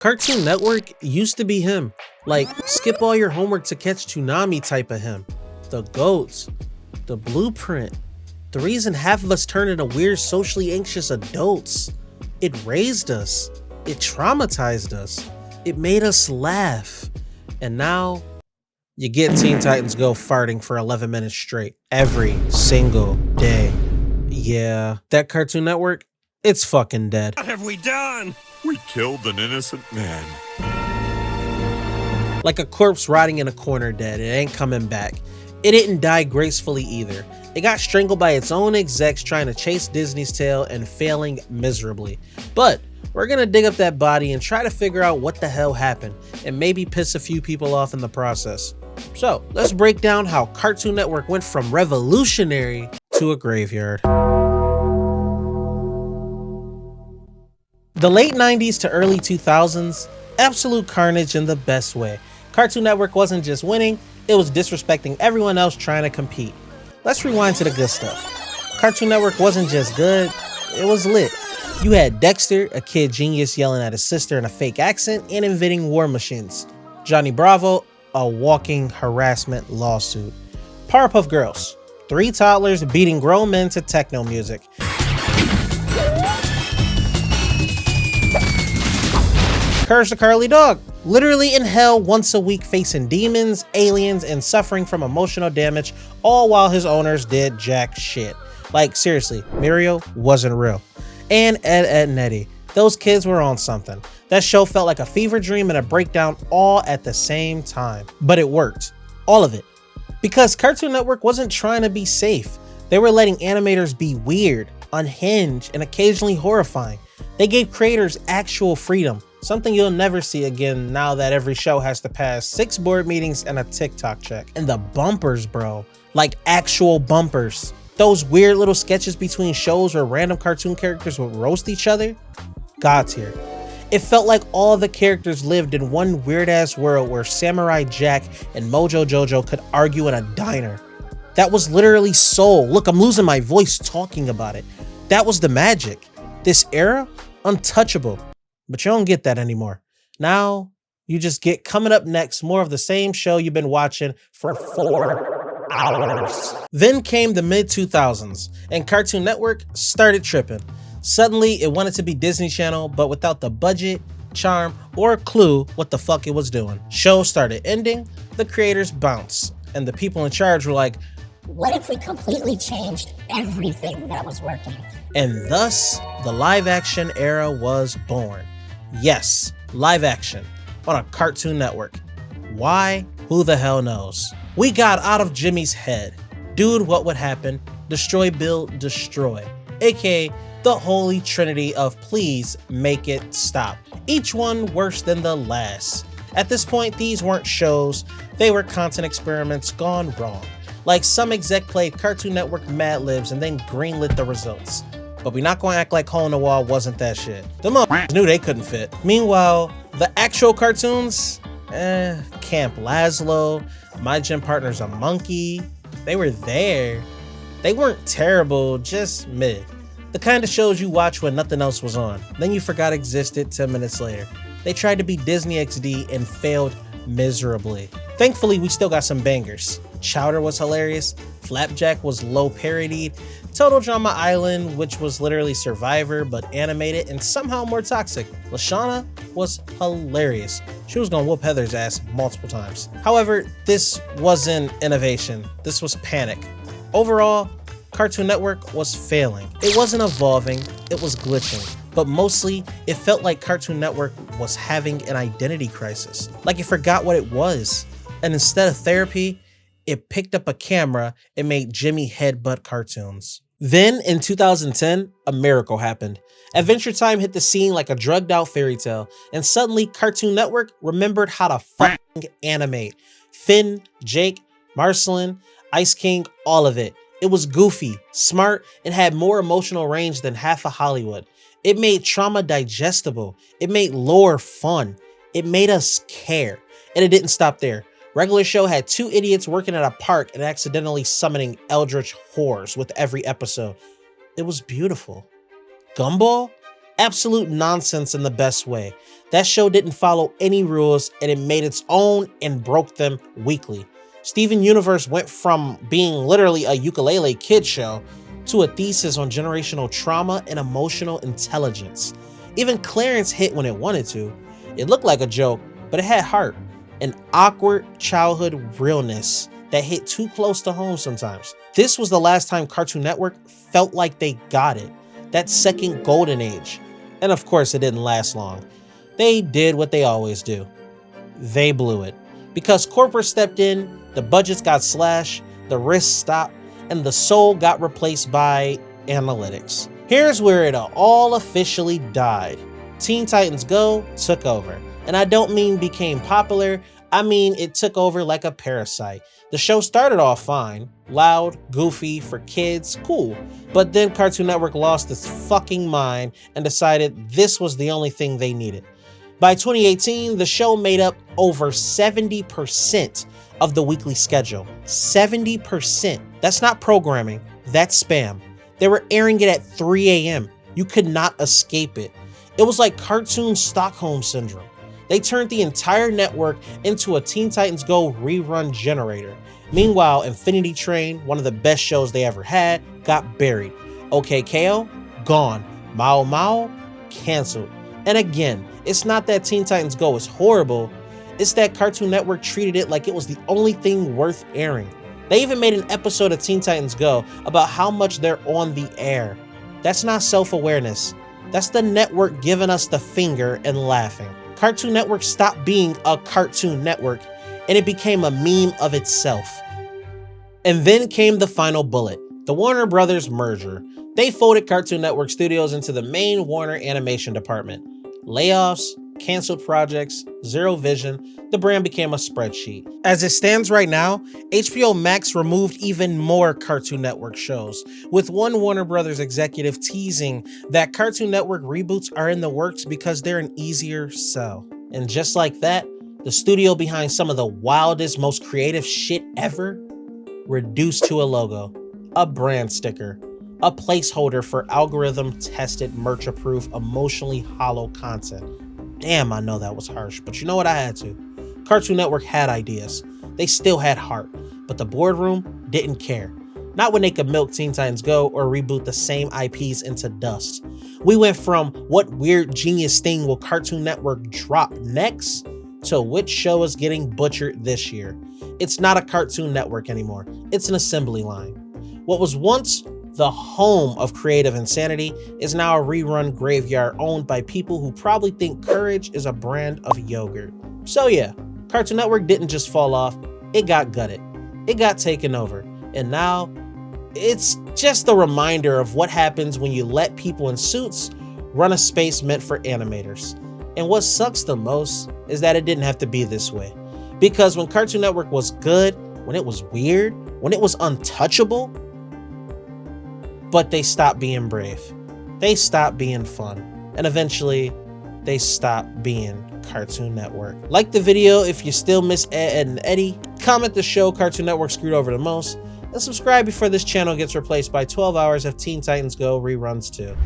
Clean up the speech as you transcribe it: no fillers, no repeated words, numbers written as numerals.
Cartoon Network used to be him. Like, skip all your homework to catch Toonami type of him. The GOATs. The blueprint. The reason half of us turned into weird socially anxious adults. It raised us. It traumatized us. It made us laugh. And now, you get Teen Titans Go farting for 11 minutes straight. Every single day. Yeah, that Cartoon Network, it's fucking dead. What have we done? We killed an innocent man. Like a corpse rotting in a corner dead, it ain't coming back. It didn't die gracefully either. It got strangled by its own execs trying to chase Disney's tail and failing miserably. But we're gonna dig up that body and try to figure out what the hell happened, and maybe piss a few people off in the process. So let's break down how Cartoon Network went from revolutionary to a graveyard. The late 90s to early 2000s, absolute carnage in the best way. Cartoon Network wasn't just winning, it was disrespecting everyone else trying to compete. Let's rewind to the good stuff. Cartoon Network wasn't just good, it was lit. You had Dexter, a kid genius yelling at his sister in a fake accent and inventing war machines. Johnny Bravo, a walking harassment lawsuit. Powerpuff Girls, 3 toddlers beating grown men to techno music. Courage the Cowardly Dog, literally in hell once a week facing demons, aliens, and suffering from emotional damage, all while his owners did jack shit. Like seriously, Muriel wasn't real. And Ed, and Eddie, those kids were on something. That show felt like a fever dream and a breakdown all at the same time. But it worked, all of it. Because Cartoon Network wasn't trying to be safe. They were letting animators be weird, unhinged, and occasionally horrifying. They gave creators actual freedom. Something you'll never see again now that every show has to pass 6 board meetings and a TikTok check. And the bumpers, bro. Like actual bumpers. Those weird little sketches between shows where random cartoon characters would roast each other. God tier. It felt like all the characters lived in one weird ass world where Samurai Jack and Mojo Jojo could argue in a diner. That was literally soul. Look, I'm losing my voice talking about it. That was the magic. This era, untouchable. But you don't get that anymore. Now, you just get coming up next more of the same show you've been watching for 4 hours. Then came the mid-2000s, and Cartoon Network started tripping. Suddenly, it wanted to be Disney Channel, but without the budget, charm, or clue what the fuck it was doing. Shows started ending, the creators bounced, and the people in charge were like, what if we completely changed everything that was working? And thus, the live action era was born. Yes, live action on a Cartoon Network. Why? Who the hell knows? We got out of Jimmy's head. Dude, what would happen? Destroy, build, destroy. AKA the holy trinity of please make it stop. Each one worse than the last. At this point, these weren't shows, they were content experiments gone wrong. Like some exec played Cartoon Network Mad Libs and then greenlit the results. But we not gonna act like Hole in the Wall wasn't that shit. Them motherfuckers knew they couldn't fit. Meanwhile, the actual cartoons, Camp Lazlo, My Gym Partner's a Monkey, they were there. They weren't terrible, just mid. The kind of shows you watch when nothing else was on. Then you forgot existed 10 minutes later. They tried to be Disney XD and failed miserably. Thankfully, we still got some bangers. Chowder was hilarious, Flapjack was low parodied, Total Drama Island, which was literally Survivor but animated and somehow more toxic. Lashana was hilarious. She was gonna whoop Heather's ass multiple times. However, this wasn't innovation, this was panic. Overall, Cartoon Network was failing. It wasn't evolving, it was glitching. But mostly, it felt like Cartoon Network was having an identity crisis. Like it forgot what it was. And instead of therapy, it picked up a camera and made Jimmy headbutt cartoons. Then in 2010, a miracle happened. Adventure Time hit the scene like a drugged out fairy tale, and suddenly Cartoon Network remembered how to fucking animate. Finn, Jake, Marceline, Ice King, all of it. It was goofy, smart, and had more emotional range than half of Hollywood. It made trauma digestible. It made lore fun. It made us care. And it didn't stop there. Regular Show had 2 idiots working at a park and accidentally summoning eldritch horrors with every episode. It was beautiful. Gumball? Absolute nonsense in the best way. That show didn't follow any rules and it made its own and broke them weekly. Steven Universe went from being literally a ukulele kid show to a thesis on generational trauma and emotional intelligence. Even Clarence hit when it wanted to. It looked like a joke, but it had heart. An awkward childhood realness that hit too close to home sometimes. This was the last time Cartoon Network felt like they got it. That second golden age. And of course it didn't last long. They did what they always do. They blew it. Because corporate stepped in, the budgets got slashed, the risks stopped, and the soul got replaced by analytics. Here's where it all officially died. Teen Titans Go took over. And I don't mean became popular, I mean it took over like a parasite. The show started off fine, loud, goofy, for kids, cool. But then Cartoon Network lost its fucking mind and decided this was the only thing they needed. By 2018, the show made up over 70% of the weekly schedule. 70%. That's not programming, that's spam. They were airing it at 3 a.m. You could not escape it. It was like cartoon Stockholm Syndrome. They turned the entire network into a Teen Titans Go rerun generator. Meanwhile, Infinity Train, one of the best shows they ever had, got buried. OK KO, gone. Mao Mao, canceled. And again, it's not that Teen Titans Go is horrible, it's that Cartoon Network treated it like it was the only thing worth airing. They even made an episode of Teen Titans Go about how much they're on the air. That's not self-awareness. That's the network giving us the finger and laughing. Cartoon Network stopped being a Cartoon Network and it became a meme of itself. And then came the final bullet, the Warner Brothers merger. They folded Cartoon Network Studios into the main Warner Animation department. Layoffs, canceled projects, zero vision, the brand became a spreadsheet. As it stands right now, HBO Max removed even more Cartoon Network shows, with one Warner Brothers executive teasing that Cartoon Network reboots are in the works because they're an easier sell. And just like that, the studio behind some of the wildest, most creative shit ever reduced to a logo, a brand sticker, a placeholder for algorithm-tested, merch-approved, emotionally hollow content. Damn, I know that was harsh, but you know what? I had to. Cartoon Network had ideas. They still had heart, but the boardroom didn't care. Not when they could milk Teen Titans Go or reboot the same IPs into dust. We went from what weird genius thing will Cartoon Network drop next to which show is getting butchered this year. It's not a Cartoon Network anymore. It's an assembly line. What was once the home of creative insanity is now a rerun graveyard owned by people who probably think courage is a brand of yogurt. So yeah, Cartoon Network didn't just fall off, it got gutted. It got taken over. And now, it's just a reminder of what happens when you let people in suits run a space meant for animators. And what sucks the most is that it didn't have to be this way. Because when Cartoon Network was good, when it was weird, when it was untouchable, but they stopped being brave. They stopped being fun. And eventually, they stopped being Cartoon Network. Like the video if you still miss Ed, and Eddie. Comment the show Cartoon Network screwed over the most. And subscribe before this channel gets replaced by 12 hours of Teen Titans Go reruns too.